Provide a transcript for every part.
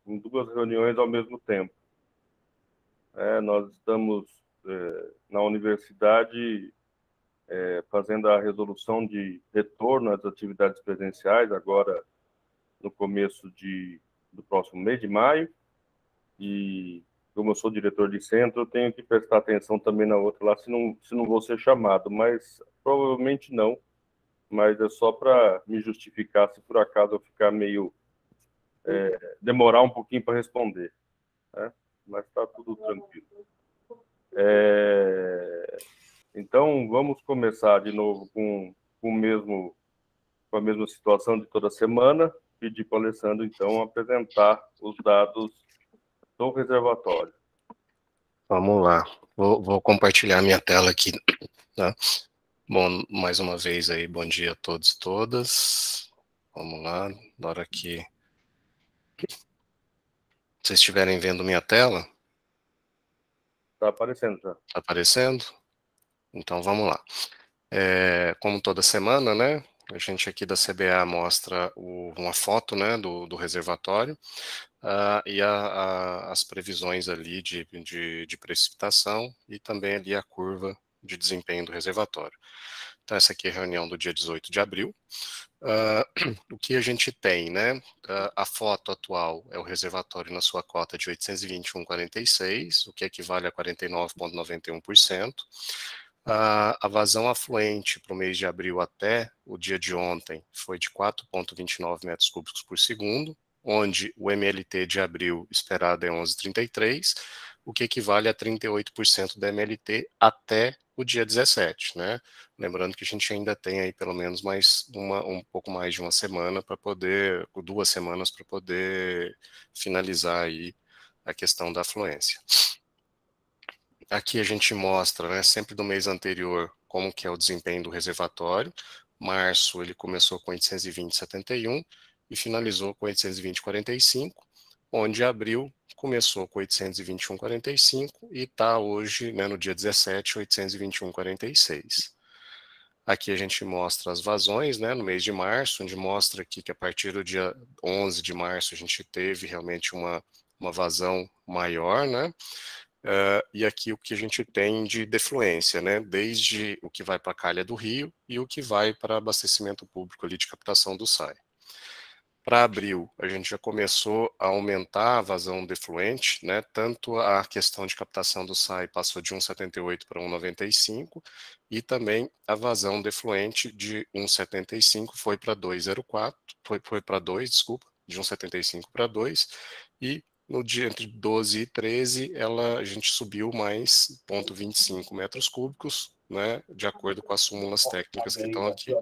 em duas reuniões ao mesmo tempo. Nós estamos na universidade fazendo a resolução de retorno às atividades presenciais, agora no começo do próximo mês de maio, e como eu sou diretor de centro, eu tenho que prestar atenção também na outra lá, se não vou ser chamado, mas provavelmente não, mas é só para me justificar se por acaso eu ficar meio... demorar um pouquinho para responder, né? Mas está tudo tranquilo. Então, vamos começar de novo com a mesma situação de toda semana. Pedir para o Alessandro, então, apresentar os dados do reservatório. Vamos lá, vou compartilhar minha tela aqui, tá? Bom, mais uma vez aí, bom dia a todos e todas. Vamos lá, na hora que vocês estiverem vendo minha tela. Está aparecendo já. Está aparecendo? Então vamos lá. Como toda semana, né, a gente aqui da CBA mostra uma foto, né, do reservatório e as previsões ali de precipitação e também ali a curva de desempenho do reservatório. Então essa aqui é a reunião do dia 18 de abril. O que a gente tem, né? A foto atual é o reservatório na sua cota de 821,46, o que equivale a 49,91%. A vazão afluente para o mês de abril até o dia de ontem foi de 4,29 metros cúbicos por segundo, onde o MLT de abril esperado é 11,33, o que equivale a 38% da MLT até o dia 17, né? Lembrando que a gente ainda tem aí pelo menos mais um pouco mais de uma semana para poder, 2 semanas para poder finalizar aí a questão da afluência. Aqui a gente mostra, né, sempre do mês anterior, como que é o desempenho do reservatório. Março ele começou com 820,71 e finalizou com 820,45, onde abril começou com 821,45 e está hoje, né, no dia 17, 821,46. Aqui a gente mostra as vazões, né, no mês de março, onde mostra aqui que a partir do dia 11 de março a gente teve realmente uma vazão maior, né, e aqui o que a gente tem de defluência, né, desde o que vai para a calha do rio e o que vai para abastecimento público ali de captação do SAI. Para abril, a gente já começou a aumentar a vazão defluente, né, tanto a questão de captação do SAI passou de 1,78 para 1,95, e também a vazão defluente de 1,75 foi para 2,04, foi para 2, desculpa, de 1,75 para 2, e no dia entre 12 e 13, a gente subiu mais 0,25 metros cúbicos, né, de acordo com as súmulas técnicas que estão aqui.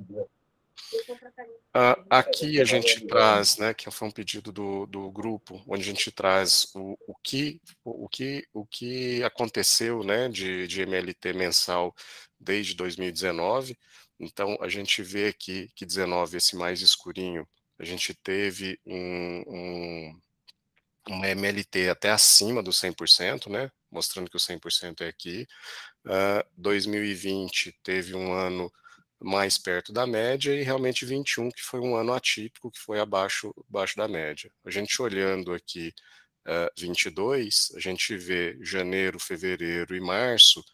Aqui a gente traz, né, que foi um pedido do grupo, onde a gente traz o que aconteceu, né, de MLT mensal desde 2019. Então a gente vê aqui que 19, esse mais escurinho, a gente teve uma MLT até acima do 100%, né, mostrando que o 100% é aqui. 2020 teve um ano mais perto da média, e realmente 21, que foi um ano atípico, que foi abaixo da média. A gente olhando aqui 22, a gente vê janeiro, fevereiro e março,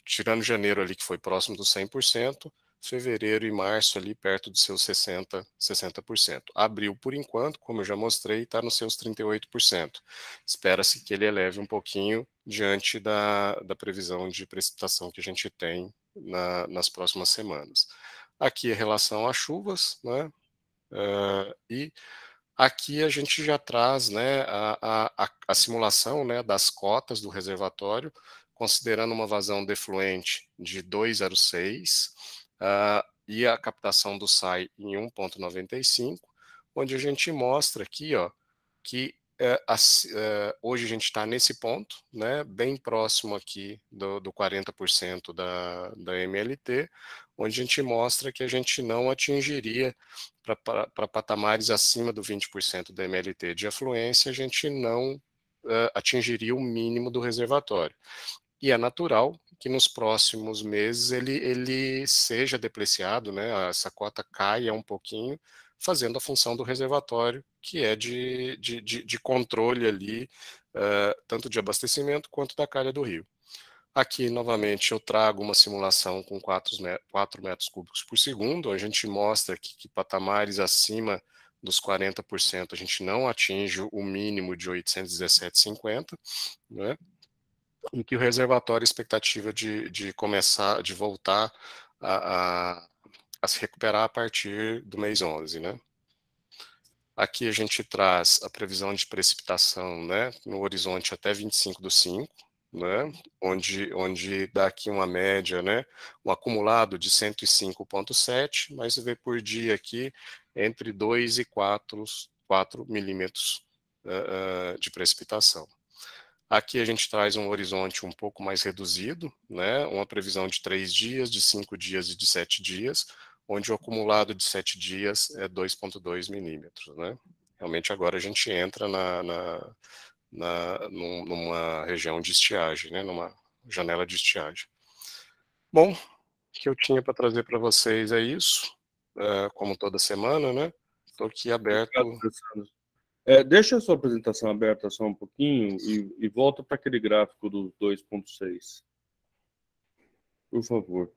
tirando janeiro ali que foi próximo do 100%, fevereiro e março ali perto dos seus 60%. Abril, por enquanto, como eu já mostrei, está nos seus 38%. Espera-se que ele eleve um pouquinho diante da previsão de precipitação que a gente tem nas próximas semanas. Aqui é relação às chuvas, né? E aqui a gente já traz, né, a simulação, né, das cotas do reservatório, considerando uma vazão defluente de 2,06 e a captação do SAI em 1,95, onde a gente mostra aqui, ó, que hoje a gente está nesse ponto, né, bem próximo aqui do 40% da MLT, onde a gente mostra que a gente não atingiria, para patamares acima do 20% da MLT de afluência, a gente não atingiria o mínimo do reservatório. E é natural que nos próximos meses ele seja depreciado, né, essa cota caia um pouquinho, fazendo a função do reservatório, que é de controle ali, tanto de abastecimento quanto da calha do rio. Aqui, novamente, eu trago uma simulação com 4 metros cúbicos por segundo. A gente mostra que patamares acima dos 40% a gente não atinge o mínimo de 817,50, né? E que o reservatório, expectativa de começar, de voltar a se recuperar a partir do mês 11, né? Aqui a gente traz a previsão de precipitação, né, no horizonte até 25/5, né, onde dá aqui uma média, né, um acumulado de 105,7, mas você vê por dia aqui entre 2 e 4 milímetros de precipitação. Aqui a gente traz um horizonte um pouco mais reduzido, né, uma previsão de 3 dias, de 5 dias e de 7 dias, onde o acumulado de 7 dias é 2,2 milímetros, né? Realmente agora a gente entra numa região de estiagem, né? Numa janela de estiagem. Bom, o que eu tinha para trazer para vocês é isso, como toda semana, né? Estou aqui aberto. Deixa a sua apresentação aberta só um pouquinho e volta para aquele gráfico do 2,6. Por favor.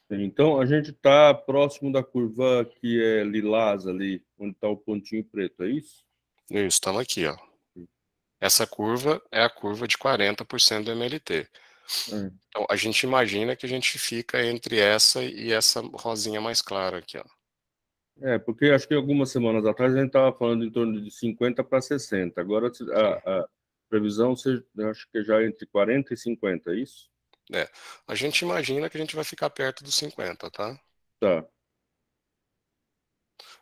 Então, a gente está próximo da curva que é lilás ali, onde está o pontinho preto, é isso? Isso, estamos aqui, ó. Essa curva é a curva de 40% do MLT. Então, a gente imagina que a gente fica entre essa e essa rosinha mais clara aqui, ó. Porque acho que algumas semanas atrás a gente estava falando em torno de 50 para 60. Agora a previsão, acho que é já entre 40 e 50, é isso? A gente imagina que a gente vai ficar perto dos 50, tá? Tá.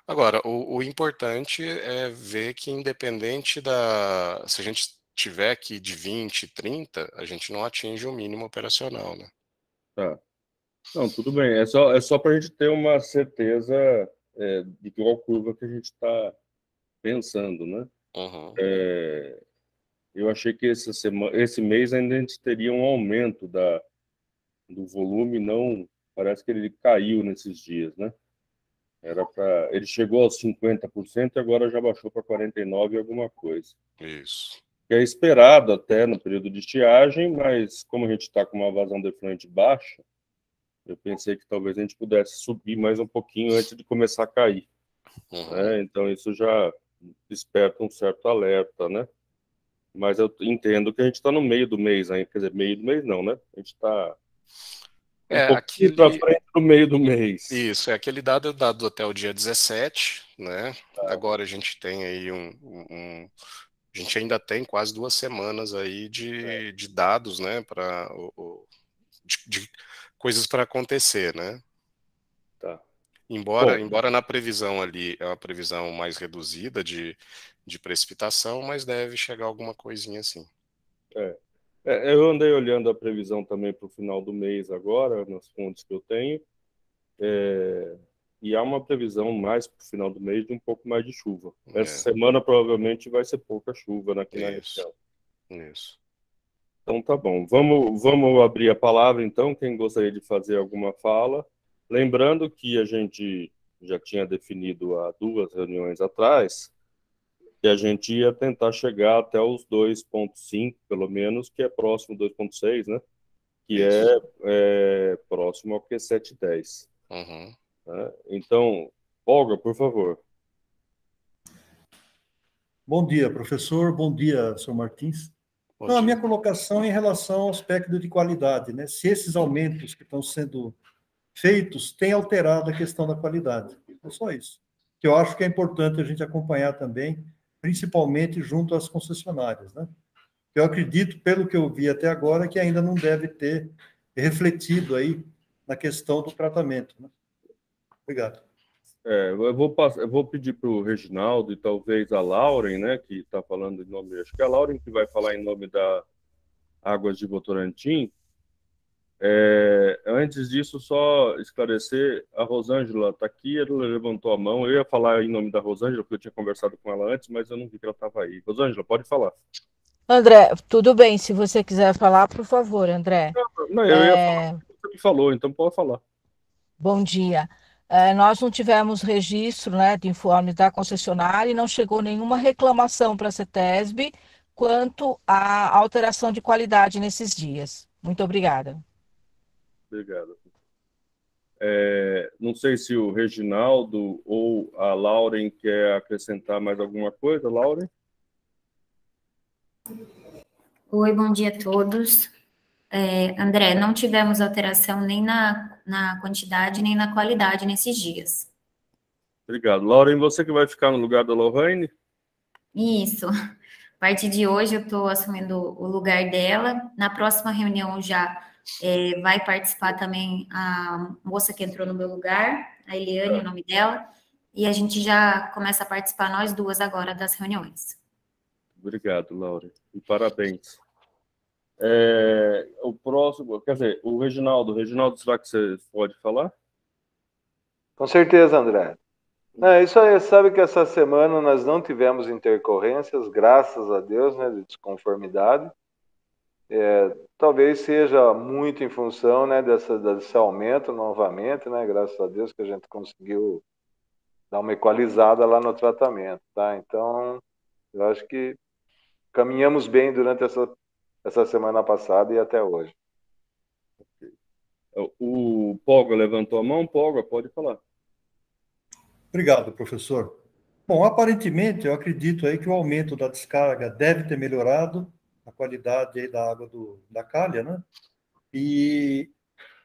Agora, o importante é ver que independente se a gente tiver aqui de 20, 30, a gente não atinge o mínimo operacional, né? Tá. Não, tudo bem. É só para a gente ter uma certeza de qual curva que a gente está pensando, né? Uhum. Eu achei que esse mês ainda a gente teria um aumento do volume, não, parece que ele caiu nesses dias, né? Ele chegou aos 50% e agora já baixou para 49% e alguma coisa. Isso. Que é esperado até no período de estiagem, mas como a gente está com uma vazão de efluente baixa, eu pensei que talvez a gente pudesse subir mais um pouquinho antes de começar a cair. Uhum. Então isso já desperta um certo alerta, né? Mas eu entendo que a gente está no meio do mês ainda, quer dizer, meio do mês não, né? A gente está um pouquinho para frente do meio do mês. Isso, aquele dado é dado até o dia 17, né? Agora a gente tem aí a gente ainda tem quase 2 semanas aí de dados, né, de coisas para acontecer, né? Tá. Embora na previsão ali é uma previsão mais reduzida de precipitação, mas deve chegar alguma coisinha assim. Eu andei olhando a previsão também para o final do mês agora, nas fontes que eu tenho, e há uma previsão mais para o final do mês de um pouco mais de chuva. Essa semana provavelmente vai ser pouca chuva aqui na região. Isso. Então tá bom. Vamos abrir a palavra então, quem gostaria de fazer alguma fala. Lembrando que a gente já tinha definido há 2 reuniões atrás que a gente ia tentar chegar até os 2,5, pelo menos, que é próximo 2,6, né? Que é próximo ao Q710. Uhum. Né? Então, Olga, por favor. Bom dia, professor. Bom dia, senhor Martins. A minha colocação é em relação ao aspecto de qualidade, né? Se esses aumentos que estão sendo feitos têm alterado a questão da qualidade. É só isso. Que eu acho que é importante a gente acompanhar também, principalmente junto às concessionárias, né? Eu acredito, pelo que eu vi até agora, que ainda não deve ter refletido aí na questão do tratamento, né? Obrigado. Eu vou pedir para o Reginaldo e talvez a Lauren, né, que está falando em nome, acho que é a Lauren que vai falar em nome da Águas de Votorantim. Antes disso, só esclarecer, a Rosângela está aqui, ela levantou a mão, eu ia falar em nome da Rosângela, porque eu tinha conversado com ela antes, mas eu não vi que ela estava aí. Rosângela, pode falar. André, tudo bem, se você quiser falar, por favor, André. Não, eu ia falar o que você me falou, então pode falar. Bom dia. Nós não tivemos registro, né, de informes da concessionária e não chegou nenhuma reclamação para a CETESB quanto à alteração de qualidade nesses dias. Muito obrigada. Obrigado. Não sei se o Reginaldo ou a Lauren quer acrescentar mais alguma coisa. Lauren? Oi, bom dia a todos. André, não tivemos alteração nem na quantidade nem na qualidade nesses dias. Obrigado. Lauren, você que vai ficar no lugar da Lorraine? Isso. A partir de hoje eu estou assumindo o lugar dela. Na próxima reunião já vai participar também a moça que entrou no meu lugar, a Eliane, o nome dela, e a gente já começa a participar nós duas agora das reuniões. Obrigado, Lauren. E parabéns. O próximo, quer dizer, o Reginaldo. Reginaldo, será que você pode falar? Com certeza, André. É isso aí, sabe que essa semana nós não tivemos intercorrências, graças a Deus, né, de desconformidade. Talvez seja muito em função, né, desse aumento novamente, né, graças a Deus que a gente conseguiu dar uma equalizada lá no tratamento, tá? Então, eu acho que caminhamos bem durante essa semana passada e até hoje. O Poga levantou a mão. Poga, pode falar. Obrigado, professor. Bom, aparentemente, eu acredito aí que o aumento da descarga deve ter melhorado a qualidade aí da água da calha, né? E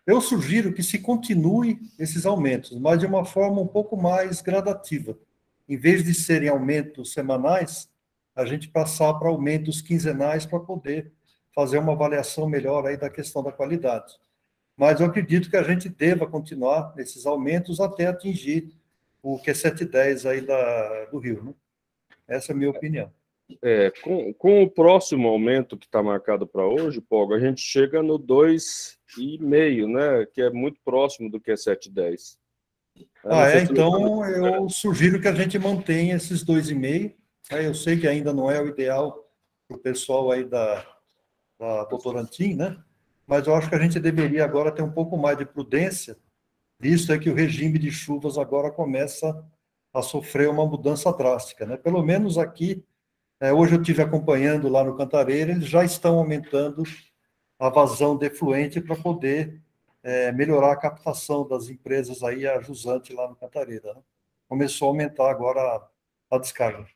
eu sugiro que se continue esses aumentos, mas de uma forma um pouco mais gradativa. Em vez de serem aumentos semanais, a gente passar para aumentos quinzenais para poder fazer uma avaliação melhor aí da questão da qualidade. Mas eu acredito que a gente deva continuar nesses aumentos até atingir o Q710 aí do Rio, né? Essa é a minha opinião. Com o próximo aumento que está marcado para hoje, Pogo, a gente chega no 2,5, né? Que é muito próximo do Q710. Então eu sugiro que a gente mantenha esses 2,5. Eu sei que ainda não é o ideal para o pessoal aí da Votorantim, né? Mas eu acho que a gente deveria agora ter um pouco mais de prudência, visto é que o regime de chuvas agora começa a sofrer uma mudança drástica, né? Pelo menos aqui, hoje eu estive acompanhando lá no Cantareira, eles já estão aumentando a vazão de efluente para poder melhorar a captação das empresas aí, a jusante lá no Cantareira, né? Começou a aumentar agora a descarga.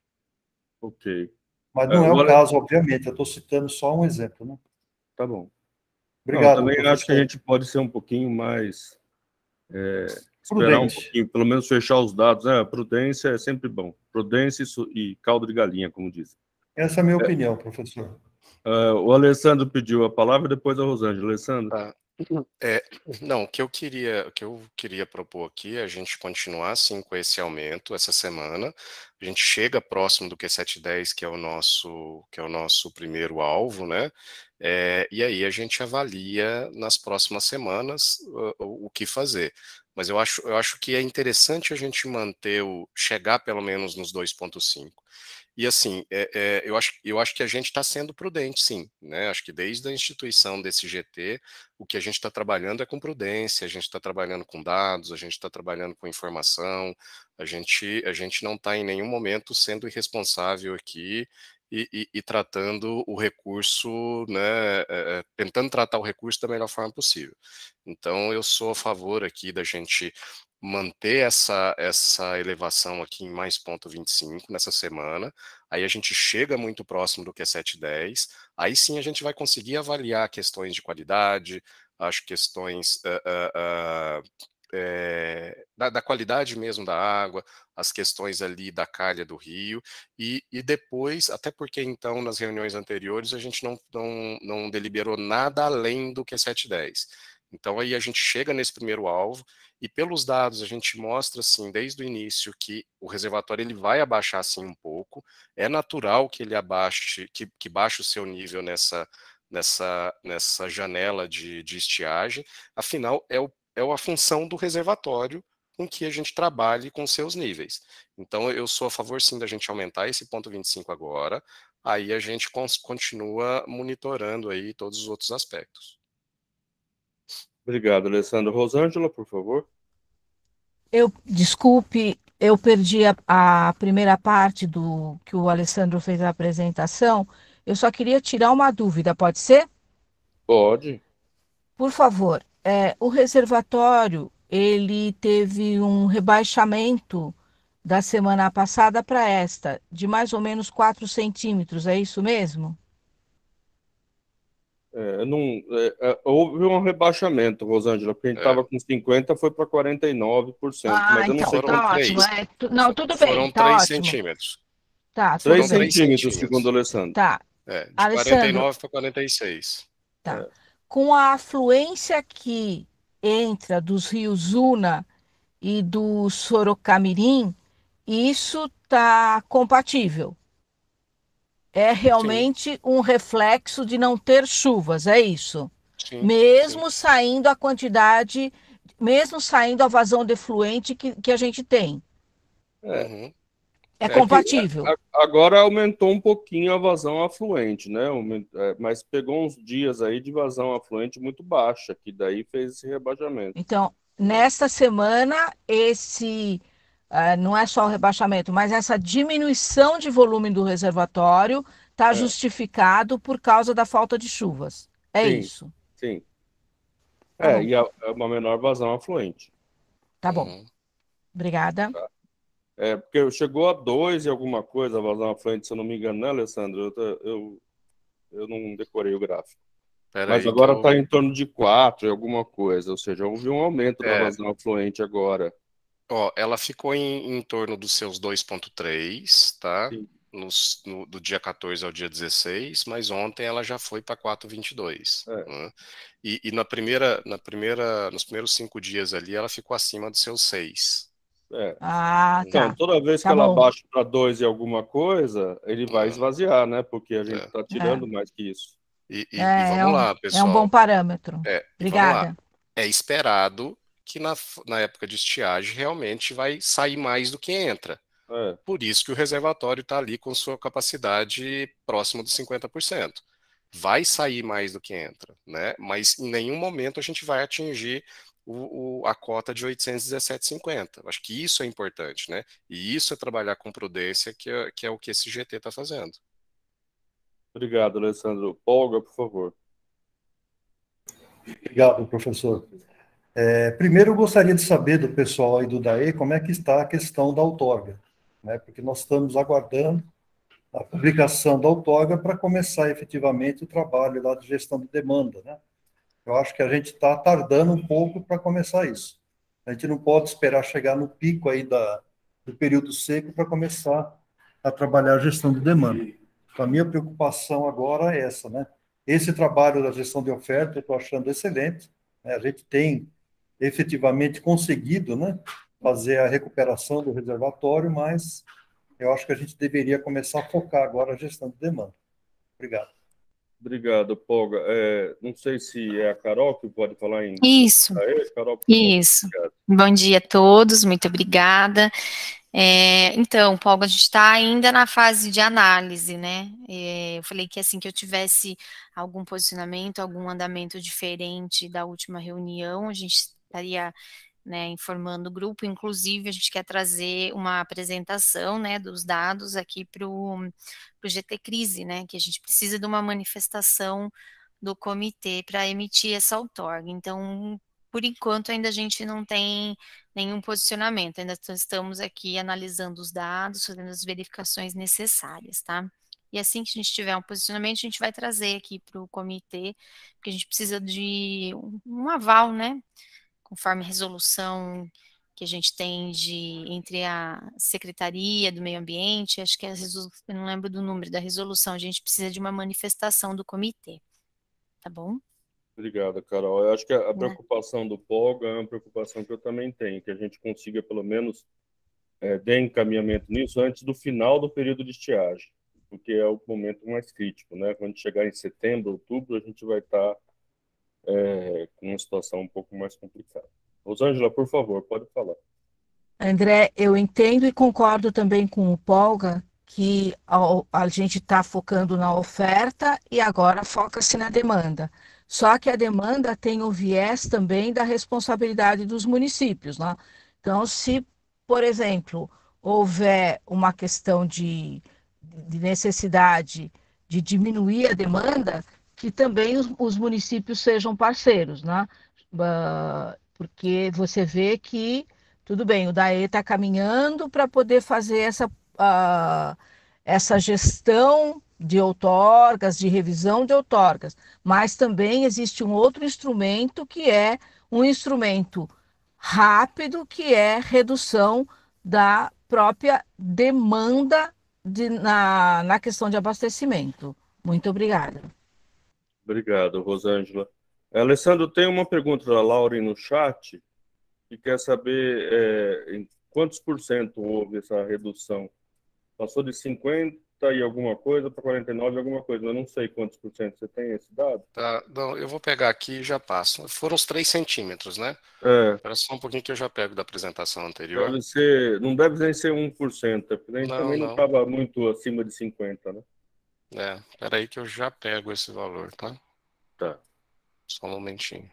Ok. Mas não é o caso, obviamente, eu estou citando só um exemplo, né? Tá bom. Obrigado, também professor. acho que a gente pode ser um pouquinho mais... esperar um pouquinho, pelo menos fechar os dados, né? Prudência é sempre bom. Prudência e caldo de galinha, como dizem. Essa é a minha opinião, professor. O Alessandro pediu a palavra, depois a Rosângela. Alessandro. Tá. Não, o que eu queria propor aqui é a gente continuar assim com esse aumento essa semana. A gente chega próximo do Q710, que é o nosso primeiro alvo, né? E aí a gente avalia nas próximas semanas o que fazer. Mas eu acho que é interessante a gente chegar pelo menos nos 2,5. E assim, eu acho que a gente está sendo prudente, sim, né? Acho que desde a instituição desse GT, o que a gente está trabalhando é com prudência, a gente está trabalhando com dados, a gente está trabalhando com informação, a gente não está em nenhum momento sendo irresponsável aqui e tratando o recurso, né? Tentando tratar o recurso da melhor forma possível. Então, eu sou a favor aqui da gente manter essa elevação aqui em mais 0,25 nessa semana, aí a gente chega muito próximo do Q710, aí sim a gente vai conseguir avaliar questões de qualidade, acho questões da qualidade mesmo da água, as questões ali da calha do rio, e depois, até porque então nas reuniões anteriores a gente não deliberou nada além do Q710. Então aí a gente chega nesse primeiro alvo e pelos dados a gente mostra assim desde o início que o reservatório ele vai abaixar assim um pouco. É natural que ele abaixe, que baixe o seu nível nessa janela de estiagem. Afinal é a função do reservatório com que a gente trabalhe com seus níveis. Então eu sou a favor sim da gente aumentar esse 0,25 agora. Aí a gente continua monitorando aí todos os outros aspectos. Obrigado, Alessandro. Rosângela, por favor. Desculpe, eu perdi a primeira parte do que o Alessandro fez a apresentação. Eu só queria tirar uma dúvida, pode ser? Pode. Por favor, o reservatório, ele teve um rebaixamento da semana passada para esta, de mais ou menos 4 centímetros, é isso mesmo? Não, houve um rebaixamento, Rosângela, porque a gente estava com 50%, foi para 49%, mas eu não Então, sei foram tá quanto. ótimo. três. Não, tudo bem, Foram tá 3 ótimo. centímetros. Tá, tudo 3 Foram bem. 3 centímetros, centímetros. segundo o Alessandro. Tá, De Alessandro, 49 para 46. tá. Com a afluência que entra dos rios Una e do Sorocamirim, isso está compatível. É realmente um reflexo de não ter chuvas, é isso. Sim, Mesmo saindo a quantidade, mesmo saindo a vazão de efluente que a gente tem. Uhum. É que compatível. agora aumentou um pouquinho a vazão afluente, né? Mas pegou uns dias aí de vazão afluente muito baixa, que daí fez esse rebaixamento. Então, nesta semana, não é só o rebaixamento, mas essa diminuição de volume do reservatório está justificado por causa da falta de chuvas. É Sim, isso. sim. Tá bom. E é uma menor vazão afluente. Tá bom. Obrigada. Porque chegou a 2 e alguma coisa a vazão afluente, se eu não me engano, né, Alessandro? Eu não decorei o gráfico. Mas agora está em torno de 4 e alguma coisa, ou seja, houve um aumento da vazão afluente agora. Ela ficou em torno dos seus 2,3, tá? Do dia 14 ao dia 16, mas ontem ela já foi para 4,22. Né? E nos primeiros 5 dias ali, ela ficou acima dos seus 6. Então, toda vez que ela baixa para 2 e alguma coisa, ele vai esvaziar, né? Porque a gente está tirando mais que isso. E vamos lá, pessoal. É um bom parâmetro. Obrigada. É esperado que na época de estiagem realmente vai sair mais do que entra. Por isso que o reservatório está ali com sua capacidade próxima dos 50%. Vai sair mais do que entra, né? Mas em nenhum momento a gente vai atingir a cota de 817,50. Acho que isso é importante, né? E isso é trabalhar com prudência, que é o que esse GT está fazendo. Obrigado, Alessandro. Olga, por favor. Obrigado, professor. Primeiro, eu gostaria de saber do pessoal aí do DAE como é que está a questão da outorga, né? Porque nós estamos aguardando a publicação da outorga para começar efetivamente o trabalho lá de gestão de demanda, né? Eu acho que a gente está tardando um pouco para começar isso. A gente não pode esperar chegar no pico aí do período seco para começar a trabalhar a gestão de demanda. Então, a minha preocupação agora é essa, né? Esse trabalho da gestão de oferta eu estou achando excelente, né? A gente tem efetivamente conseguido, né, fazer a recuperação do reservatório, mas eu acho que a gente deveria começar a focar agora a gestão de demanda. Obrigado. Obrigado, Polga. Não sei se é a Carol que pode falar em... Isso, Carol, isso. Bom dia a todos, muito obrigada. Então, Polga, a gente está ainda na fase de análise, né? Eu falei que assim que eu tivesse algum posicionamento, algum andamento diferente da última reunião, a gente estaria, né, informando o grupo. Inclusive, a gente quer trazer uma apresentação, né, dos dados aqui para o GT Crise, né, que a gente precisa de uma manifestação do comitê para emitir essa outorga. Então, por enquanto, ainda a gente não tem nenhum posicionamento, ainda estamos aqui analisando os dados, fazendo as verificações necessárias, tá? E assim que a gente tiver um posicionamento, a gente vai trazer aqui para o comitê, porque a gente precisa de um aval, né? Conforme a resolução que a gente tem entre a Secretaria do Meio Ambiente, acho que eu não lembro do número da resolução, a gente precisa de uma manifestação do comitê, tá bom? Obrigado, Carol. Eu acho que a preocupação do Polga é uma preocupação que eu também tenho, que a gente consiga, pelo menos, dar encaminhamento nisso antes do final do período de estiagem, porque é o momento mais crítico, né? Quando chegar em setembro, outubro, a gente vai estar com uma situação um pouco mais complicada. Rosângela, por favor, pode falar. André, eu entendo e concordo também com o Polga que a gente está focando na oferta e agora foca-se na demanda. Só que a demanda tem o viés também da responsabilidade dos municípios, né? Então, se, por exemplo, houver uma questão de necessidade de diminuir a demanda, que também os municípios sejam parceiros, né? Porque você vê que, tudo bem, o DAE está caminhando para poder fazer essa gestão de outorgas, de revisão de outorgas, mas também existe um outro instrumento que é um instrumento rápido, que é redução da própria demanda na questão de abastecimento. Muito obrigada. Obrigado, Rosângela. Alessandro, tem uma pergunta da Laura no chat, que quer saber em quantos por cento houve essa redução. Passou de 50 e alguma coisa para 49 e alguma coisa, eu não sei quantos por cento. Você tem esse dado? Tá, não, eu vou pegar aqui e já passo. Foram uns 3 centímetros, né? Espera só um pouquinho que eu já pego da apresentação anterior. Não deve nem ser 1%, porque a gente também não estava muito acima de 50, né? Espera aí que eu já pego esse valor, tá? Tá. Só um momentinho.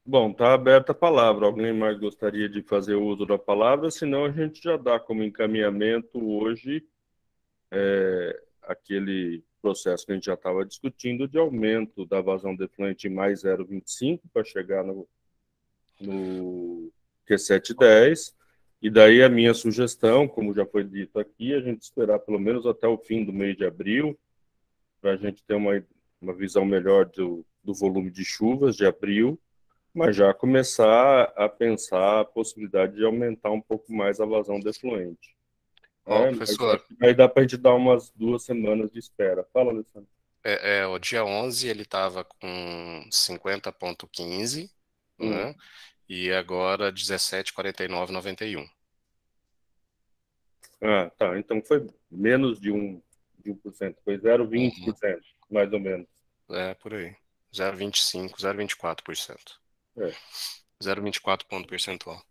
Bom, tá aberta a palavra. Alguém mais gostaria de fazer uso da palavra? Senão a gente já dá como encaminhamento hoje aquele processo que a gente já estava discutindo de aumento da vazão de efluente em mais 0,25 para chegar no Q710. E daí a minha sugestão, como já foi dito aqui, a gente esperar pelo menos até o fim do mês de abril, para a gente ter uma visão melhor do volume de chuvas de abril, mas já começar a pensar a possibilidade de aumentar um pouco mais a vazão de efluente. Professor, aí dá para a gente dar umas 2 semanas de espera. Fala, Alessandro. O dia 11 ele estava com 50,15, né? E agora 17,49,91. Tá. Então foi menos de 1%. Foi 0,20%, mais ou menos. Por aí. 0,25%, 0,24%. 0,24 ponto percentual.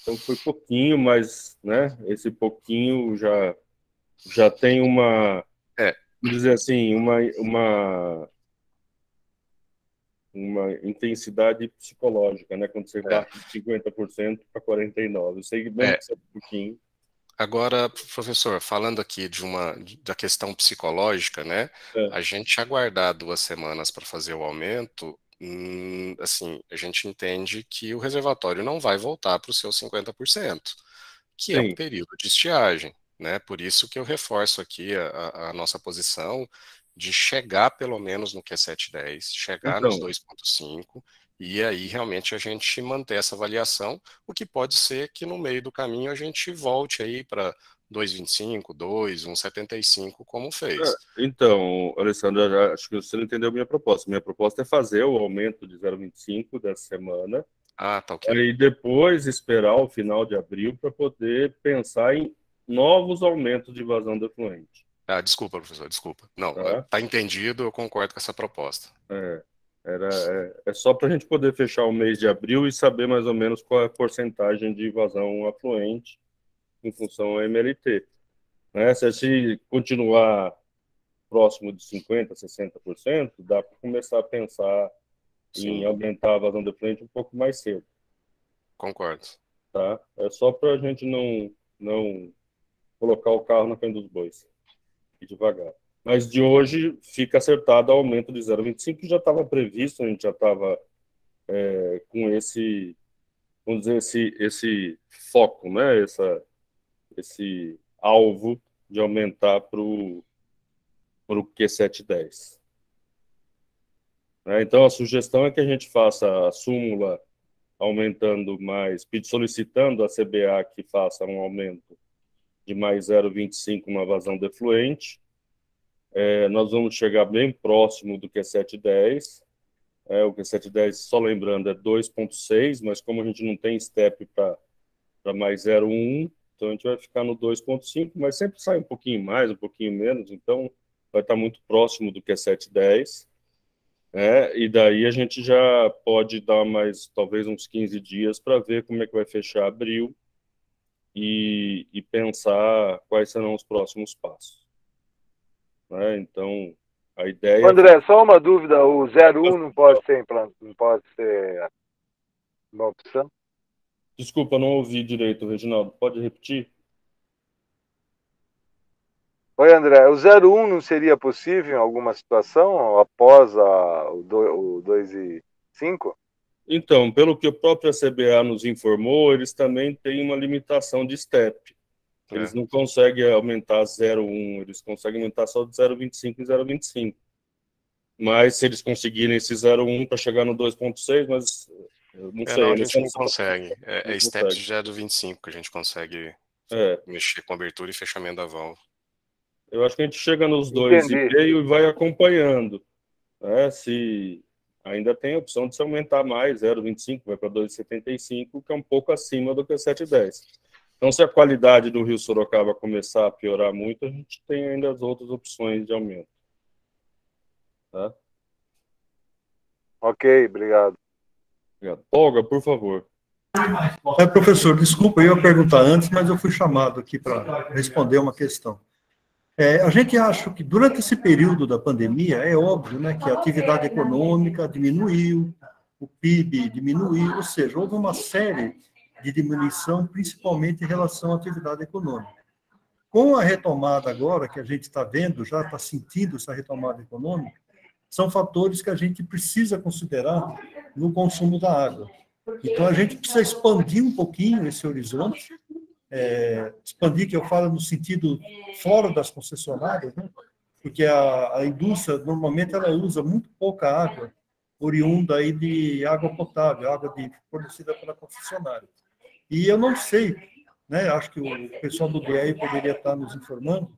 Então foi pouquinho, mas, né, esse pouquinho já tem uma, vamos dizer assim, uma intensidade psicológica, né, quando você bate de 50% para 49%. Eu sei que mesmo que seja um pouquinho. Agora, professor, falando aqui da questão psicológica, né, a gente aguardar 2 semanas para fazer o aumento, assim, a gente entende que o reservatório não vai voltar para os seus 50%, que é um período de estiagem, né? Por isso que eu reforço aqui a nossa posição de chegar pelo menos no Q710, chegar nos 2,5, e aí realmente a gente manter essa avaliação, o que pode ser que no meio do caminho a gente volte aí para 2,25, 2, 1,75, como fez. Então, Alessandro, acho que você não entendeu a minha proposta. Minha proposta é fazer o aumento de 0,25 dessa semana. Tá ok. E depois esperar o final de abril para poder pensar em novos aumentos de vazão de efluente. Desculpa, professor, desculpa. Não, tá entendido, eu concordo com essa proposta. É só para a gente poder fechar o mês de abril e saber mais ou menos qual é a porcentagem de vazão afluente em função ao MLT. Se a gente continuar próximo de 50%, 60%, dá para começar a pensar em aumentar a vazão de efluente um pouco mais cedo. Concordo. Tá? É só para a gente não colocar o carro na frente dos bois. E devagar. Mas de hoje fica acertado o aumento de 0,25, que já estava previsto, a gente já estava com esse, vamos dizer, esse foco, né? Esse alvo de aumentar para o Q710. Então, a sugestão é que a gente faça a súmula aumentando mais, solicitando a CBA que faça um aumento de mais 0,25 na vazão de efluente. Nós vamos chegar bem próximo do Q710. O Q710, só lembrando, é 2,6, mas como a gente não tem step para mais 0,1, então a gente vai ficar no 2,5, mas sempre sai um pouquinho mais, um pouquinho menos, então vai estar muito próximo do Q710. E daí a gente já pode dar mais, talvez, uns 15 dias para ver como é que vai fechar abril e pensar quais serão os próximos passos. Então, a ideia... André, só uma dúvida, o 01 não pode ser implantado, não pode ser Uma opção? Desculpa, não ouvi direito, Reginaldo. Pode repetir? Oi, André. O 01 não seria possível em alguma situação após o 2 e 5? Então, pelo que a própria CBA nos informou, eles também têm uma limitação de step. Eles não conseguem aumentar 0,1, eles conseguem aumentar só de 0,25 em 0,25. Mas se eles conseguirem esse 0,1 para chegar no 2,6, mas eu não sei. Não, a gente não consegue. É step de 0,25 que a gente consegue mexer com abertura e fechamento da válvula. Eu acho que a gente chega nos 2,5 e vai acompanhando. Se ainda tem a opção de se aumentar mais, 0,25 vai para 2,75, que é um pouco acima do que 7,10. Então, se a qualidade do Rio Sorocaba começar a piorar muito, a gente tem ainda as outras opções de aumento. Tá? Ok, obrigado. Obrigado. Olga, por favor. Professor, desculpa, eu ia perguntar antes, mas eu fui chamado aqui para responder uma questão. A gente acha que durante esse período da pandemia, é óbvio, né, que a atividade econômica diminuiu, o PIB diminuiu, ou seja, houve uma série de diminuição, principalmente em relação à atividade econômica. Com a retomada agora, que a gente está vendo, já está sentindo essa retomada econômica, são fatores que a gente precisa considerar no consumo da água. Então, a gente precisa expandir um pouquinho esse horizonte, expandir, que eu falo no sentido fora das concessionárias, né? Porque a indústria, normalmente, ela usa muito pouca água oriunda aí de água potável, água fornecida pela concessionária. E eu não sei, né, acho que o pessoal do DEI poderia estar nos informando,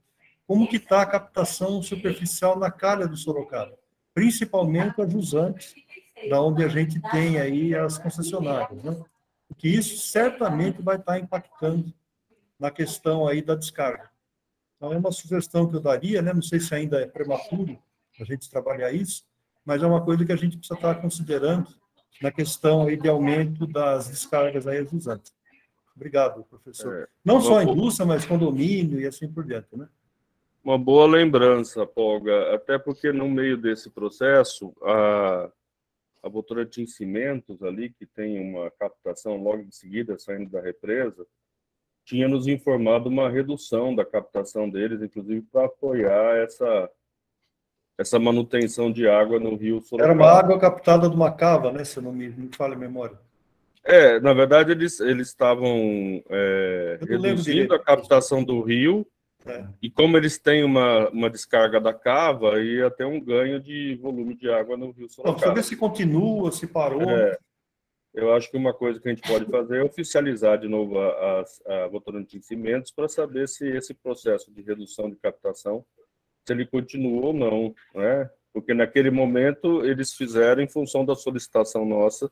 como que está a captação superficial na calha do Sorocaba, principalmente a jusante, da onde a gente tem aí as concessionárias, né? Porque isso certamente vai estar impactando na questão aí da descarga. Então, é uma sugestão que eu daria, né? Não sei se ainda é prematuro a gente trabalhar isso, mas é uma coisa que a gente precisa estar considerando na questão aí de aumento das descargas aí usantes. Obrigado, professor. Não só a indústria, mas condomínio e assim por diante, né? Uma boa lembrança, Polga, até porque no meio desse processo, a Votorantim Cimentos ali, que tem uma captação logo em seguida, saindo da represa, tinha nos informado uma redução da captação deles, inclusive para apoiar essa manutenção de água no Rio Sorocaba. Era uma água captada de uma cava, né, se eu não me falha a memória. Na verdade, eles estavam reduzindo a captação do rio, e como eles têm uma descarga da cava, ia ter um ganho de volume de água no Rio Sorocaba. Precisa ver se continua, se parou. Eu acho que uma coisa que a gente pode fazer é oficializar de novo a Votorantim Cimentos para saber se esse processo de redução de captação, se ele continua ou não, né? Porque naquele momento eles fizeram em função da solicitação nossa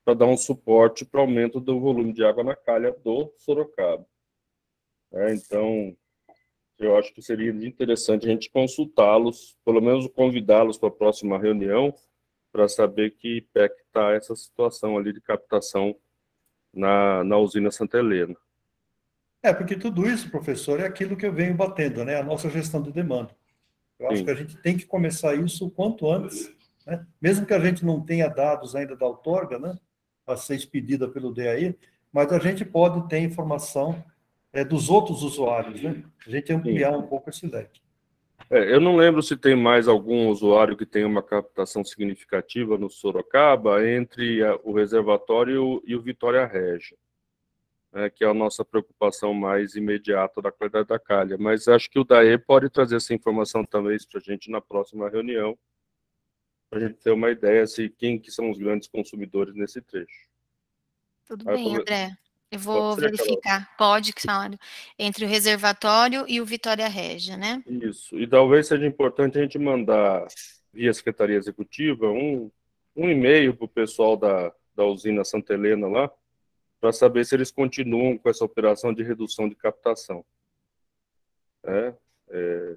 para dar um suporte para o aumento do volume de água na calha do Sorocaba. Então, eu acho que seria interessante a gente consultá-los, pelo menos convidá-los para a próxima reunião, para saber que pé que está essa situação ali de captação na usina Santa Helena. Porque tudo isso, professor, é aquilo que eu venho batendo, né? A nossa gestão de demanda. Eu acho que a gente tem que começar isso o quanto antes, né? Mesmo que a gente não tenha dados ainda da outorga, né, a ser expedida pelo DAE, mas a gente pode ter informação dos outros usuários, né? A gente ampliar um pouco esse leque. Eu não lembro se tem mais algum usuário que tenha uma captação significativa no Sorocaba entre o reservatório e o Vitória Regia, que é a nossa preocupação mais imediata da qualidade da calha. Mas acho que o DAE pode trazer essa informação também para a gente na próxima reunião, para a gente ter uma ideia de quem que são os grandes consumidores nesse trecho. Tudo bem, André. Eu vou verificar. Pode, claro. Entre o reservatório e o Vitória Regia, né? Isso. E talvez seja importante a gente mandar, via Secretaria Executiva, um e-mail para o pessoal da usina Santa Helena lá, para saber se eles continuam com essa operação de redução de captação.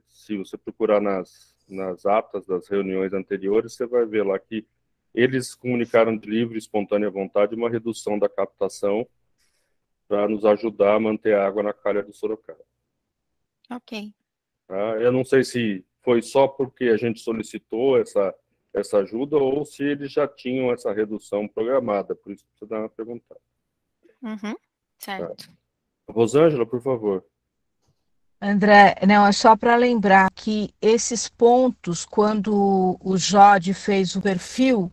Se você procurar nas atas das reuniões anteriores, você vai ver lá que eles comunicaram de livre e espontânea vontade uma redução da captação para nos ajudar a manter a água na calha do Sorocaba. Ok. Eu não sei se foi só porque a gente solicitou essa ajuda ou se eles já tinham essa redução programada, por isso que você dá uma pergunta. Certo. Tá. Rosângela, por favor. André, não, é só para lembrar que esses pontos, quando o JOD fez o perfil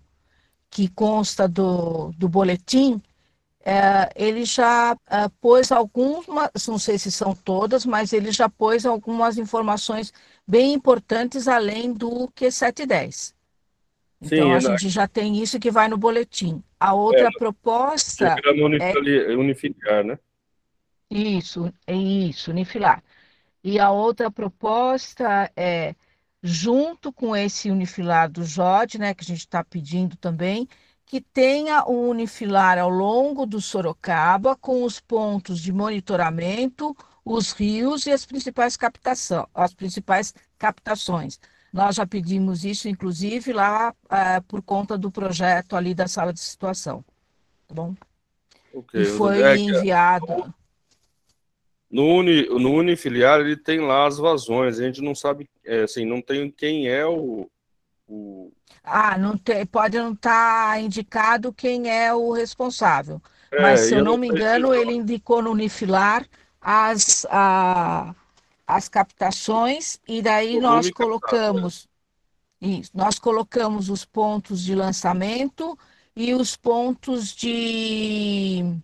que consta do boletim, ele já pôs algumas, não sei se são todas, mas ele já pôs algumas informações bem importantes além do Q710. Então, Sim, a gente já tem isso que vai no boletim. A outra proposta no unifiliar, né? Isso, unifilar. E a outra proposta é, junto com esse unifilar do JOD, né, que a gente está pedindo também, que tenha o unifilar ao longo do Sorocaba, com os pontos de monitoramento, os rios e as principais captações. Nós já pedimos isso, inclusive, lá por conta do projeto ali da sala de situação. Tá bom? E foi enviado. No unifiliar, ele tem lá as vazões, a gente não sabe, assim, não tem quem é o... Não tem, pode não estar indicado quem é o responsável, mas se eu não me engano, ele indicou no unifilar as captações e daí nós colocamos os pontos de lançamento e os pontos de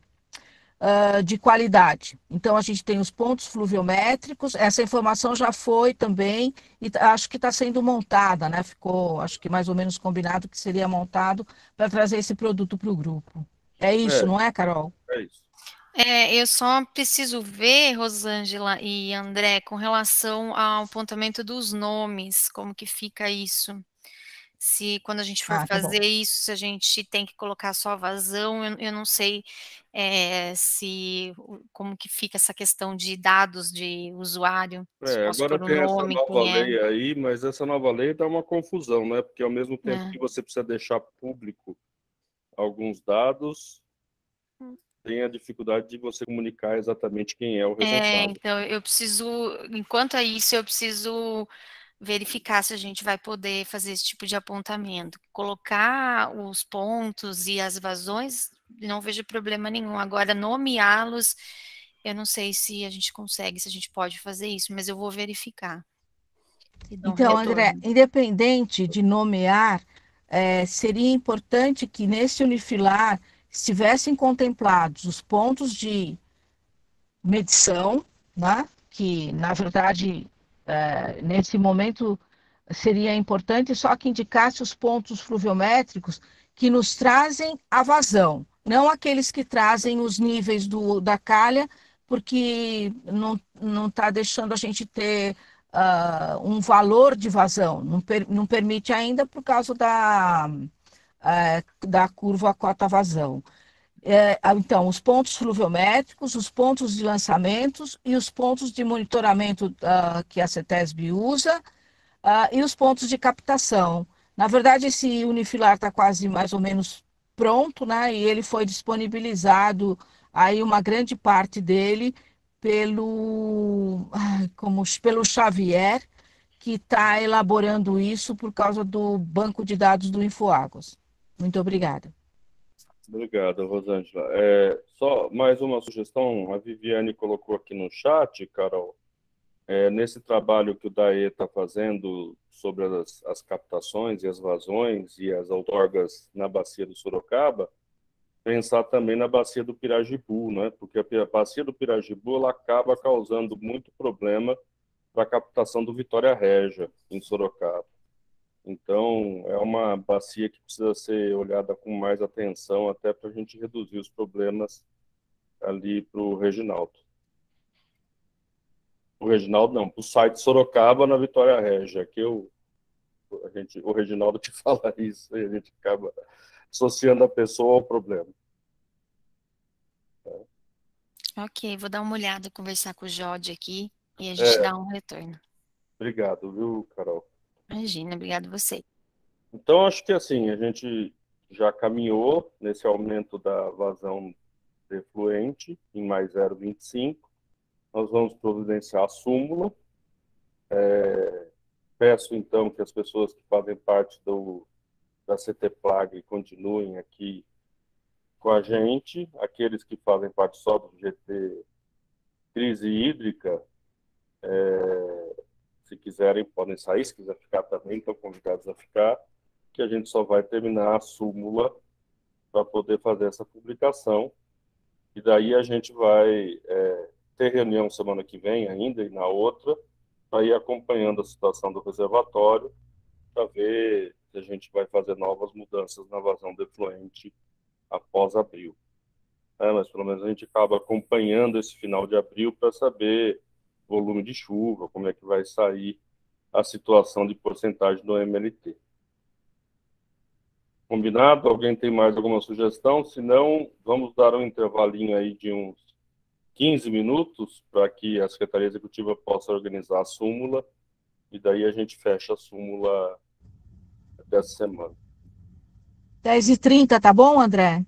qualidade. Então, a gente tem os pontos fluviométricos, essa informação já foi também, e acho que está sendo montada, né? Ficou, acho que mais ou menos combinado que seria montado para trazer esse produto para o grupo. É isso, não é, Carol? É isso. Eu só preciso ver, Rosângela e André, com relação ao apontamento dos nomes, como que fica isso. Se quando a gente for fazer isso, se a gente tem que colocar só vazão, eu não sei como que fica essa questão de dados de usuário. Agora tem essa nova lei aí, mas essa nova lei dá uma confusão, né? Porque ao mesmo tempo que você precisa deixar público alguns dados, tem a dificuldade de você comunicar exatamente quem é o responsável. Então eu preciso, enquanto é isso, eu preciso verificar se a gente vai poder fazer esse tipo de apontamento. Colocar os pontos e as vazões, não vejo problema nenhum. Agora, nomeá-los, eu não sei se a gente consegue, se a gente pode fazer isso, mas eu vou verificar. Então, André, independente de nomear, seria importante que nesse unifilar estivessem contemplados os pontos de medição, né? Que, na verdade, nesse momento seria importante só que indicasse os pontos fluviométricos que nos trazem a vazão, não aqueles que trazem os níveis da calha, porque não está deixando a gente ter um valor de vazão, não permite ainda por causa da curva cota-vazão. Então, os pontos fluviométricos, os pontos de lançamentos e os pontos de monitoramento que a CETESB usa e os pontos de captação. Na verdade, esse unifilar está quase mais ou menos pronto, né? E ele foi disponibilizado, aí uma grande parte dele, pelo Xavier, que está elaborando isso por causa do banco de dados do InfoAguas. Muito obrigada. Obrigado, Rosângela. Só mais uma sugestão, a Viviane colocou aqui no chat, Carol, nesse trabalho que o DAE está fazendo sobre as captações e as vazões e as outorgas na bacia do Sorocaba, pensar também na bacia do Pirajibu, né? Porque a bacia do Pirajibu ela acaba causando muito problema para a captação do Vitória Régia, em Sorocaba. Então, é uma bacia que precisa ser olhada com mais atenção, até para a gente reduzir os problemas ali para o Reginaldo. O Reginaldo não, para o site Sorocaba na Vitória Régia, que o Reginaldo te fala isso, e a gente acaba associando a pessoa ao problema. Ok, vou dar uma olhada, conversar com o Jorge aqui, e a gente dá um retorno. Obrigado, viu, Carol? Imagina, obrigado a você. Então, acho que assim, a gente já caminhou nesse aumento da vazão de efluente em mais 0,25. Nós vamos providenciar a súmula. Peço, então, que as pessoas que fazem parte do da CTPLAG continuem aqui com a gente. Aqueles que fazem parte só do GT Crise Hídrica, se quiserem, podem sair. Se quiser ficar também, estão convidados a ficar, que a gente só vai terminar a súmula para poder fazer essa publicação. E daí a gente vai ter reunião semana que vem ainda e na outra, para ir acompanhando a situação do reservatório, para ver se a gente vai fazer novas mudanças na vazão de efluente após abril. Mas pelo menos a gente acaba acompanhando esse final de abril para saber volume de chuva, como é que vai sair a situação de porcentagem do MLT. Combinado? Alguém tem mais alguma sugestão? Se não, vamos dar um intervalinho aí de uns 15 minutos para que a Secretaria Executiva possa organizar a súmula e daí a gente fecha a súmula dessa semana. 10h30, tá bom, André?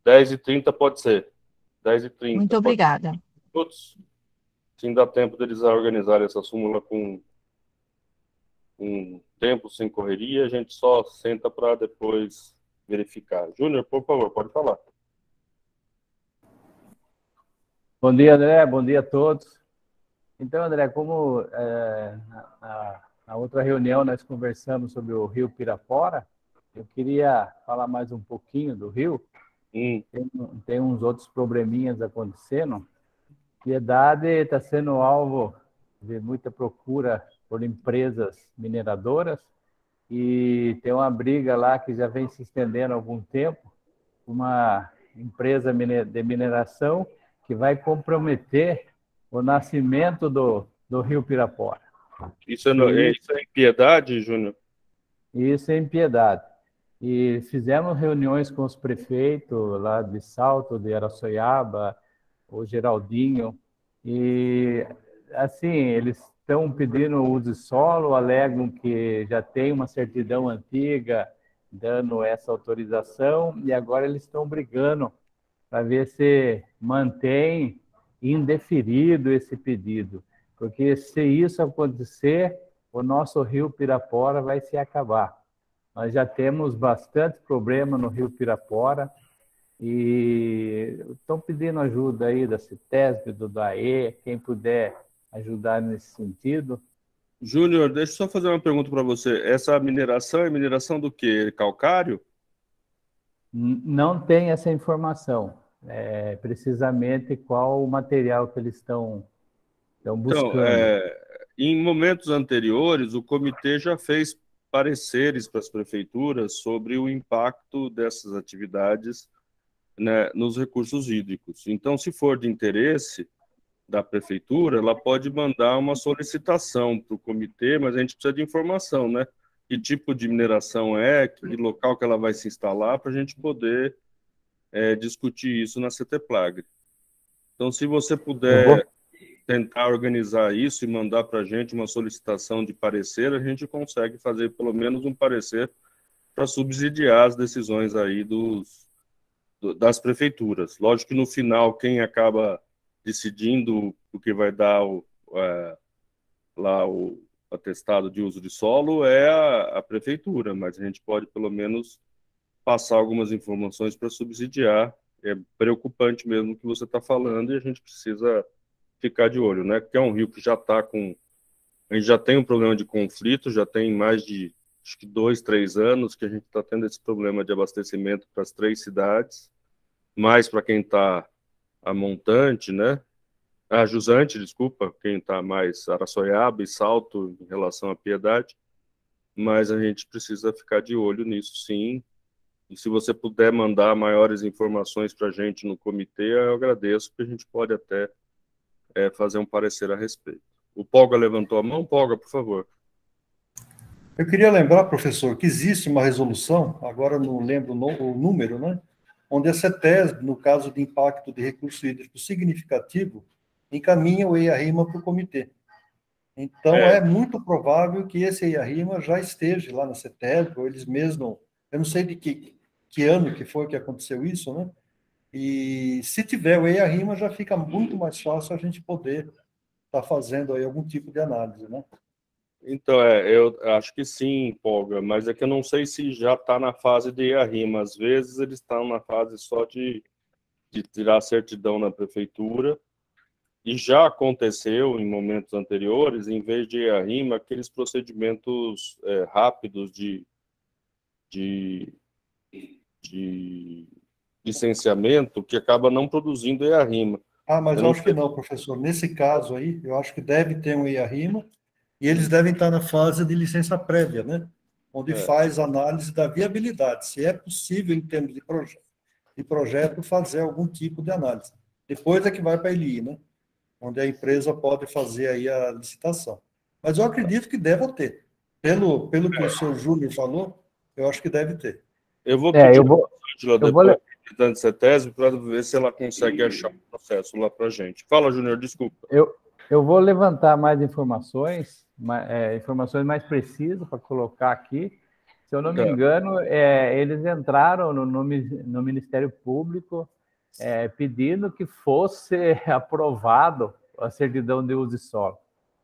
10h30 pode ser. 10h30. Muito obrigada. Todos. Sim, dá tempo deles organizarem essa súmula com um tempo sem correria, a gente só senta para depois verificar. Júnior, por favor, pode falar. Bom dia, André. Bom dia a todos. Então, André, como na outra reunião nós conversamos sobre o Rio Pirapora, eu queria falar mais um pouquinho do rio. Tem uns outros probleminhas acontecendo. Piedade está sendo alvo de muita procura por empresas mineradoras e tem uma briga lá que já vem se estendendo há algum tempo, uma empresa de mineração que vai comprometer o nascimento do Rio Pirapora. Isso é em Piedade, Júnior? Isso é em Piedade. E fizemos reuniões com os prefeitos lá de Salto, de Araçoiaba, o Geraldinho, e assim, eles estão pedindo uso de solo, alegam que já tem uma certidão antiga dando essa autorização, e agora eles estão brigando para ver se mantém indeferido esse pedido, porque se isso acontecer, o nosso Rio Pirapora vai se acabar. Nós já temos bastante problema no Rio Pirapora, e estão pedindo ajuda aí da CITESB, do DAE, quem puder ajudar nesse sentido. Júnior, deixa eu só fazer uma pergunta para você. Essa mineração é mineração do quê? Calcário? Não tem essa informação. Precisamente qual o material que eles estão buscando. Então, em momentos anteriores, o comitê já fez pareceres para as prefeituras sobre o impacto dessas atividades, né, nos recursos hídricos. Então, se for de interesse da prefeitura, ela pode mandar uma solicitação para o comitê, mas a gente precisa de informação, né? Que tipo de mineração que local que ela vai se instalar, para a gente poder discutir isso na CTPLAG. Então, se você puder tentar organizar isso e mandar para a gente uma solicitação de parecer, a gente consegue fazer pelo menos um parecer para subsidiar as decisões aí das prefeituras. Lógico que no final quem acaba decidindo o que vai dar lá o atestado de uso de solo é a prefeitura, mas a gente pode pelo menos passar algumas informações para subsidiar. É preocupante mesmo o que você está falando e a gente precisa ficar de olho, né? Porque é um rio que já está com... A gente já tem um problema de conflito, já tem mais de, acho que 2, 3 anos que a gente está tendo esse problema de abastecimento para as 3 cidades, mais para quem está a montante, né? A jusante, desculpa, quem está mais Araçoiaba e Salto em relação à Piedade, mas a gente precisa ficar de olho nisso, sim. E se você puder mandar maiores informações para a gente no comitê, eu agradeço, porque a gente pode até fazer um parecer a respeito. O Polga levantou a mão. Polga, por favor. Eu queria lembrar, professor, que existe uma resolução, agora não lembro o número, né? Onde a CETESB, no caso de impacto de recurso hídrico significativo, encaminha o EIA-RIMA para o comitê. Então, é muito provável que esse EIA-RIMA já esteja lá na CETESB, ou eles mesmos, eu não sei de que ano que foi que aconteceu isso, né? E se tiver o EIA-RIMA, já fica muito mais fácil a gente poder estar fazendo aí algum tipo de análise, né? Então, eu acho que sim, Polga, mas é que eu não sei se já está na fase de arrima. Às vezes eles estão na fase só de tirar a certidão na prefeitura, e já aconteceu em momentos anteriores, em vez de arrima, aqueles procedimentos rápidos de licenciamento que acaba não produzindo EARIMA. Ah, mas eu acho que não, professor. Nesse caso aí, eu acho que deve ter um EARIMA e eles devem estar na fase de licença prévia, né? Onde faz análise da viabilidade, se é possível, em termos de projeto, fazer algum tipo de análise. Depois é que vai para a ELI, né? Onde a empresa pode fazer aí a licitação. Mas eu acredito que deva ter. Pelo que o senhor Júnior falou, eu acho que deve ter. Eu vou pedir para a Ângela depois, da CETESB, para ver se ela consegue achar o processo lá para a gente. Fala, Júnior, desculpa. Eu vou levantar mais informações, informações mais precisas para colocar aqui. Se eu não me engano, eles entraram no Ministério Público pedindo que fosse aprovado a certidão de uso de solo,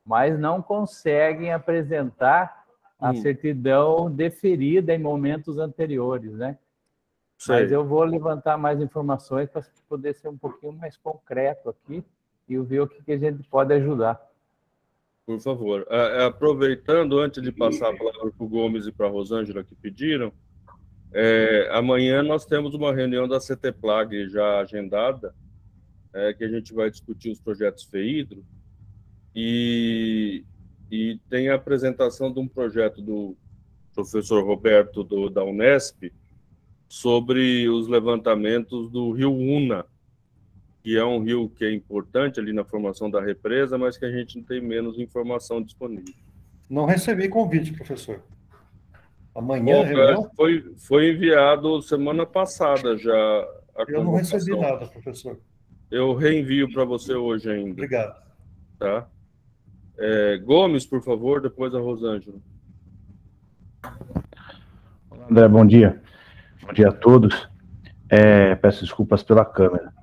mas não conseguem apresentar a certidão deferida em momentos anteriores, né? Sei. Mas eu vou levantar mais informações para poder ser um pouquinho mais concreto aqui e ver o que a gente pode ajudar. Por favor. Aproveitando, antes de passar a palavra para o Gomes e para a Rosângela que pediram, amanhã nós temos uma reunião da CETEPLAG já agendada, que a gente vai discutir os projetos FEIDRO, e tem a apresentação de um projeto do professor Roberto da Unesp sobre os levantamentos do rio Una, que é um rio que é importante ali na formação da represa, mas que a gente não tem menos informação disponível. Não recebi convite, professor. Amanhã, reunião? Foi enviado semana passada já a convocação. Eu não recebi nada, professor. Eu reenvio para você hoje ainda. Obrigado. Tá? Gomes, por favor, depois a Rosângela. Olá, André, bom dia. Bom dia a todos. Peço desculpas pela câmera.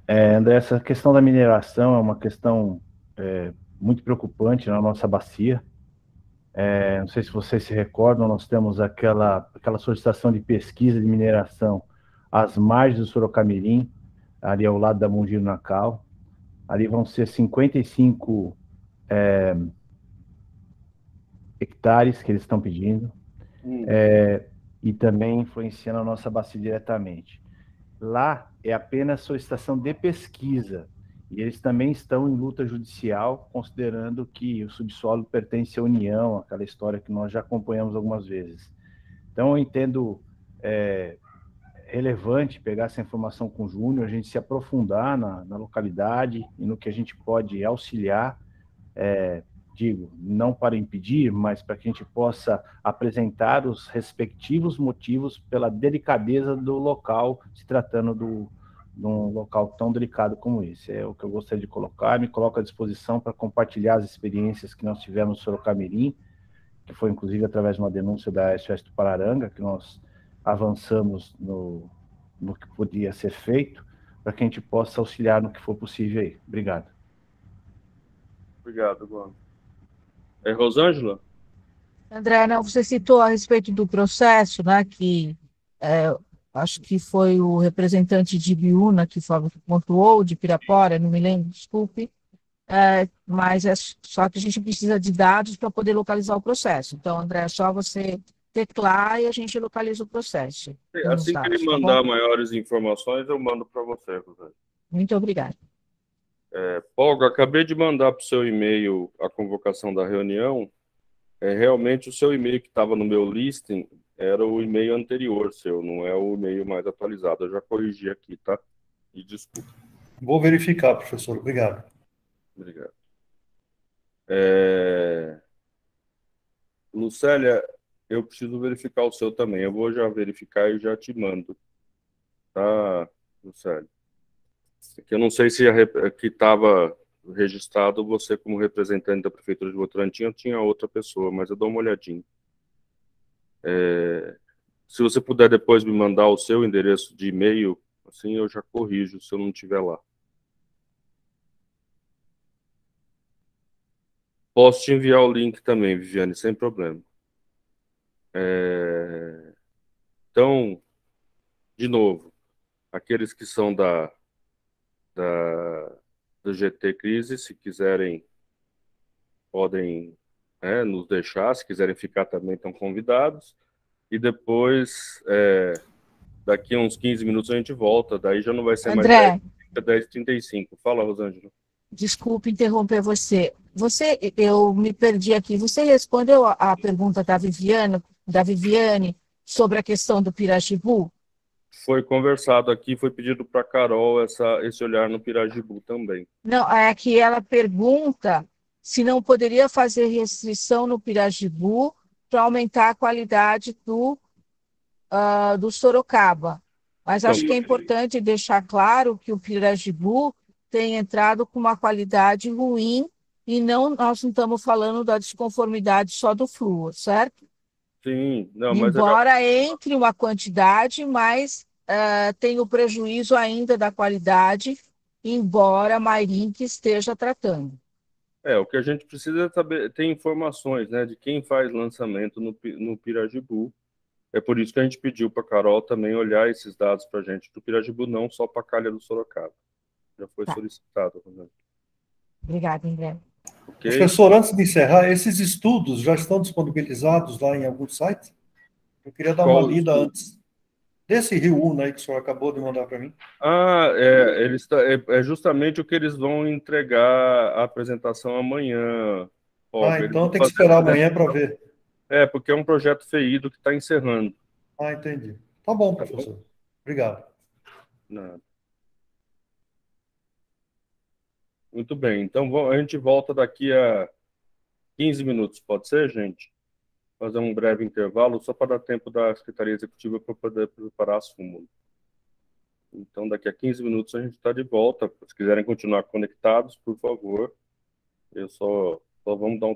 André, essa questão da mineração é uma questão muito preocupante na nossa bacia. Não sei se vocês se recordam, nós temos aquela solicitação de pesquisa de mineração às margens do Sorocamirim, ali ao lado da Mogi Nacal. Ali vão ser 55 hectares que eles estão pedindo, e também influenciando a nossa bacia diretamente. Lá é apenas solicitação de pesquisa, e eles também estão em luta judicial, considerando que o subsolo pertence à União, aquela história que nós já acompanhamos algumas vezes. Então, eu entendo relevante pegar essa informação com o Júnior, a gente se aprofundar na localidade e no que a gente pode auxiliar, digo, não para impedir, mas para que a gente possa apresentar os respectivos motivos pela delicadeza do local, se tratando de um local tão delicado como esse. É o que eu gostaria de colocar, me coloco à disposição para compartilhar as experiências que nós tivemos no Sorocamirim, que foi inclusive através de uma denúncia da SOS do Pararanga, que nós avançamos no que podia ser feito, para que a gente possa auxiliar no que for possível aí. Obrigado. Obrigado, Gomes. Rosângela? André, não, você citou a respeito do processo, né, que acho que foi o representante de Biúna que pontuou, de Pirapora, não me lembro, desculpe, mas é só que a gente precisa de dados para poder localizar o processo. Então, André, é só você teclar e a gente localiza o processo. Assim que ele mandar maiores informações, eu mando para você, Rosângela. Muito obrigada. Polga, acabei de mandar para o seu e-mail a convocação da reunião. Realmente o seu e-mail que estava no meu listing era o e-mail anterior seu, não é o e-mail mais atualizado. Eu já corrigi aqui, tá? E desculpa. Vou verificar, professor. Obrigado. Obrigado. Lucélia, eu preciso verificar o seu também. Eu vou já verificar e já te mando. Tá, Lucélia? Que eu não sei se que estava registrado você como representante da Prefeitura de Votorantim ou tinha outra pessoa, mas eu dou uma olhadinha. Se você puder depois me mandar o seu endereço de e-mail, assim eu já corrijo se eu não estiver lá. Posso te enviar o link também, Viviane, sem problema. Então, de novo, aqueles que são do GT Crise, se quiserem, podem, nos deixar, se quiserem ficar também estão convidados, e depois, daqui a uns 15 minutos a gente volta, daí já não vai ser André, mais 10h35. Fala, Rosângela. Desculpe interromper você. Eu me perdi aqui. Você respondeu a pergunta da Viviane sobre a questão do Pirajibu? Foi conversado aqui, foi pedido para a Carol esse olhar no Pirajibu também. Não, é que ela pergunta se não poderia fazer restrição no Pirajibu para aumentar a qualidade do Sorocaba. Mas acho que é importante deixar claro que o Pirajibu tem entrado com uma qualidade ruim e nós não estamos falando da desconformidade só do flúor, certo? Sim, não, Embora entre uma quantidade, mas tem o prejuízo ainda da qualidade, embora a Mairink esteja tratando. O que a gente precisa é saber, ter informações, né, de quem faz lançamento no Pirajibu. É por isso que a gente pediu para a Carol também olhar esses dados para a gente do Pirajibu, não só para a calha do Sorocaba. Já foi solicitado. Né? Obrigada, André. Okay? Professor, antes de encerrar, esses estudos já estão disponibilizados lá em algum site? Eu queria dar uma lida antes. Desse Rio Una aí que o senhor acabou de mandar para mim. É justamente o que eles vão entregar a apresentação amanhã. Então tem que esperar amanhã para ver. Porque é um projeto FEIDO que está encerrando. Entendi. Tá bom, professor. Obrigado. Nada. Muito bem. Então a gente volta daqui a 15 minutos, pode ser, gente? Fazer um breve intervalo, só para dar tempo da Secretaria Executiva para poder preparar a súmula. Então, daqui a 15 minutos a gente está de volta. Se quiserem continuar conectados, por favor. Só vamos dar um